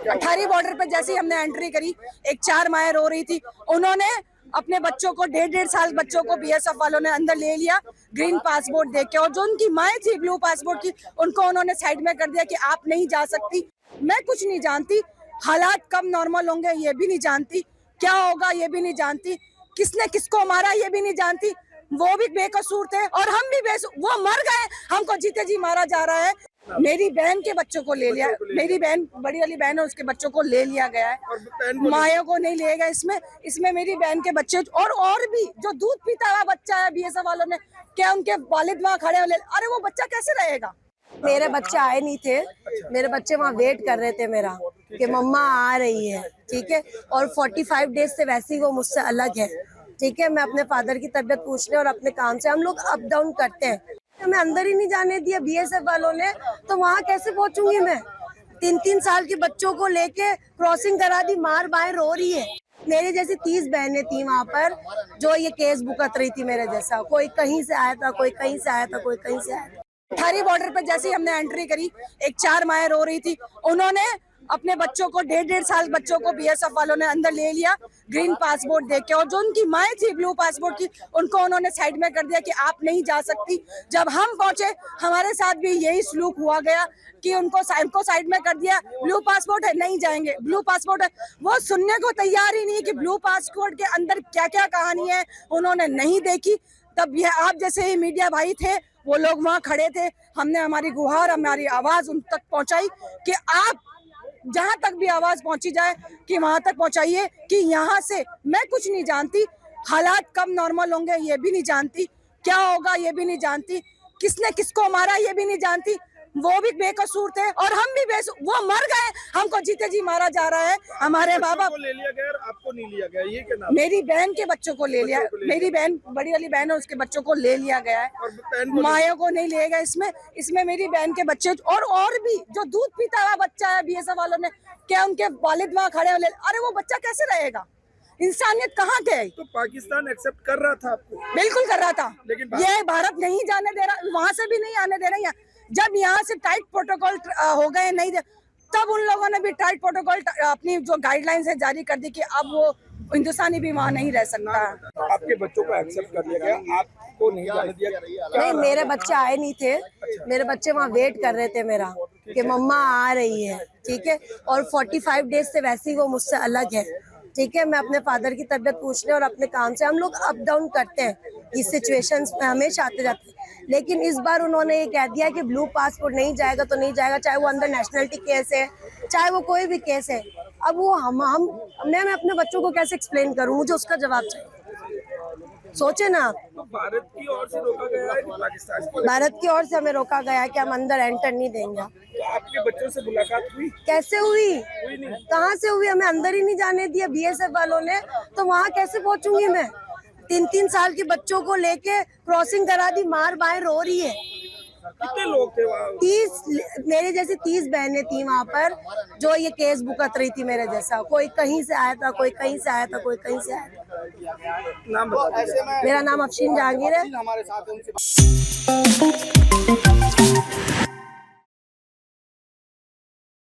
अठारी border पे जैसे ही हमने एंट्री करी, एक 4 माएँ रो रही थी, उन्होंने अपने बच्चों को 1.5 साल बच्चों को बीएसएफ वालों ने अंदर ले लिया ग्रीन पासपोर्ट देख के, और जो उनकी माएँ थी ब्लू पासपोर्ट की, उनको उन्होंने साइड में कर दिया कि आप नहीं जा सकती। मैं कुछ नहीं जानती, हालात कब नॉर्मल होंगे ये भी नहीं जानती, क्या होगा ये भी नहीं जानती, किसने किसको मारा ये भी नहीं जानती। वो भी बेकसूर थे और हम भी वो मर गए, हमको जीते जी मारा जा रहा है। मेरी बहन के बच्चों को ले लिया, मेरी बहन बड़ी वाली बहन है, उसके बच्चों को ले लिया गया है, माया को नहीं लिया गया। इसमें मेरी बहन के बच्चे और भी जो दूध पीता हुआ बच्चा है, बीएसएफ वालों ने क्या उनके वालिद वहाँ खड़े हो, अरे वो बच्चा कैसे रहेगा। मेरे बच्चे आए नहीं थे, मेरे बच्चे वहाँ वेट कर रहे थे मेरा कि मम्मा आ रही है, ठीक है। और 45 डेज से वैसे ही वो मुझसे अलग है, ठीक है। मैं अपने फादर की तबीयत पूछने और अपने काम से हम लोग अप डाउन करते हैं। मैं अंदर ही नहीं जाने दिया बीएसएफ वालों ने, तो वहाँ कैसे पहुँचूंगी मैं। 3-3 साल के बच्चों को लेके क्रॉसिंग करा दी, मार बाएं रो रही है। मेरी जैसी 30 बहनें थी वहाँ पर जो ये केस भुगत रही थी मेरे जैसा, कोई कहीं से आया था, कोई कहीं से आया था, कोई कहीं से आया था। अठारी बॉर्डर पे जैसे ही हमने एंट्री करी, एक 4 माएँ रो रही थी, उन्होंने अपने बच्चों को 1.5 साल बच्चों को बीएसएफ वालों ने अंदर ले लिया ग्रीन पासपोर्ट देख के, और जो उनकी माएँ थी ब्लू पासपोर्ट की, उनको उन्होंने साइड में कर दिया कि आप नहीं जा सकती। जब हम पहुंचे हमारे साथ भी यही सलूक हुआ गया कि उनको साइड में कर दिया, ब्लू पासपोर्ट है नहीं जाएंगे, ब्लू पासपोर्ट है। वो सुनने को तैयार ही नहीं कि ब्लू पासपोर्ट के अंदर क्या क्या कहानी है, उन्होंने नहीं देखी। तब ये आप जैसे ही मीडिया भाई थे, वो लोग वहाँ खड़े थे, हमने हमारी गुहार, हमारी आवाज उन तक पहुंचाई कि आप जहां तक भी आवाज पहुंची जाए कि वहां तक पहुंचाइए कि यहाँ से मैं कुछ नहीं जानती, हालात कब नॉर्मल होंगे ये भी नहीं जानती, क्या होगा ये भी नहीं जानती, किसने किसको मारा ये भी नहीं जानती। वो भी बेकसूर थे और हम भी वो मर गए, हमको जीते जी मारा जा रहा है। हमारे बाबा को ले लिया गया और आपको नहीं लिया गया, ये क्या नाम? मेरी बहन के बच्चों को ले लिया, मेरी बहन बड़ी वाली बहन है, उसके बच्चों को ले लिया गया है, माया को नहीं लिया गया। इसमें मेरी बहन के बच्चे और भी जो दूध पीता हुआ बच्चा है, बीएसएफ वालों ने क्या उनके वालिद वहाँ खड़े हो, अरे वो बच्चा कैसे रहेगा। इंसानियत कहाँ थे। तो पाकिस्तान एक्सेप्ट कर रहा था आपको? बिल्कुल कर रहा था, लेकिन ये भारत नहीं जाने दे रहा, वहाँ से भी नहीं आने दे रहा। जब यहाँ से टाइट प्रोटोकॉल हो गए नहीं दे, तब उन लोगों ने भी टाइट प्रोटोकॉल अपनी जो गाइडलाइंस है जारी कर दी कि अब वो हिंदुस्तानी भी वहाँ नहीं रह सकता। आपके बच्चों को एक्सेप्ट कर लिया गया, आपको नहीं जाने दिया? नहीं, मेरे बच्चे आए नहीं थे, मेरे बच्चे वहाँ वेट कर रहे थे मेरा कि मम्मा आ रही है, ठीक है। और 45 डेज से वैसे ही वो मुझसे अलग है, ठीक है। मैं अपने फादर की तबीयत पूछने और अपने काम से हम लोग अप डाउन करते हैं, इस सिचुएशंस में हमेशा आते जाते हैं। लेकिन इस बार उन्होंने ये कह दिया कि ब्लू पासपोर्ट नहीं जाएगा तो नहीं जाएगा, चाहे वो अंदर नेशनलिटी केस है, चाहे वो कोई भी केस है। अब वो मैं अपने बच्चों को कैसे एक्सप्लेन करूं, मुझे उसका जवाब चाहिए। सोचे ना, तो भारत की ओर से रोका गया है कि पाकिस्तान की? भारत की ओर से हमें रोका गया है कि हम अंदर एंटर नहीं देंगे। तो आपके बच्चों से मुलाकात हुई? कैसे हुई, नहीं। कहाँ से हुई, हमें अंदर ही नहीं जाने दिया बीएसएफ वालों ने, तो वहाँ कैसे पहुँचूंगी मैं। 3-3 साल के बच्चों को लेके क्रॉसिंग करा दी, मार बाएं रो रही है। कितने लोग थे वहाँ? 30 मेरी जैसी 30 बहनें थी वहाँ पर जो ये केस भुगत रही थी मेरे जैसा, कोई कहीं से आया था, कोई कहीं से आया था, कोई कहीं से आया था। नाम बता दीजिए। मेरा नाम अफशीन जहांगीर है। हमारे साथ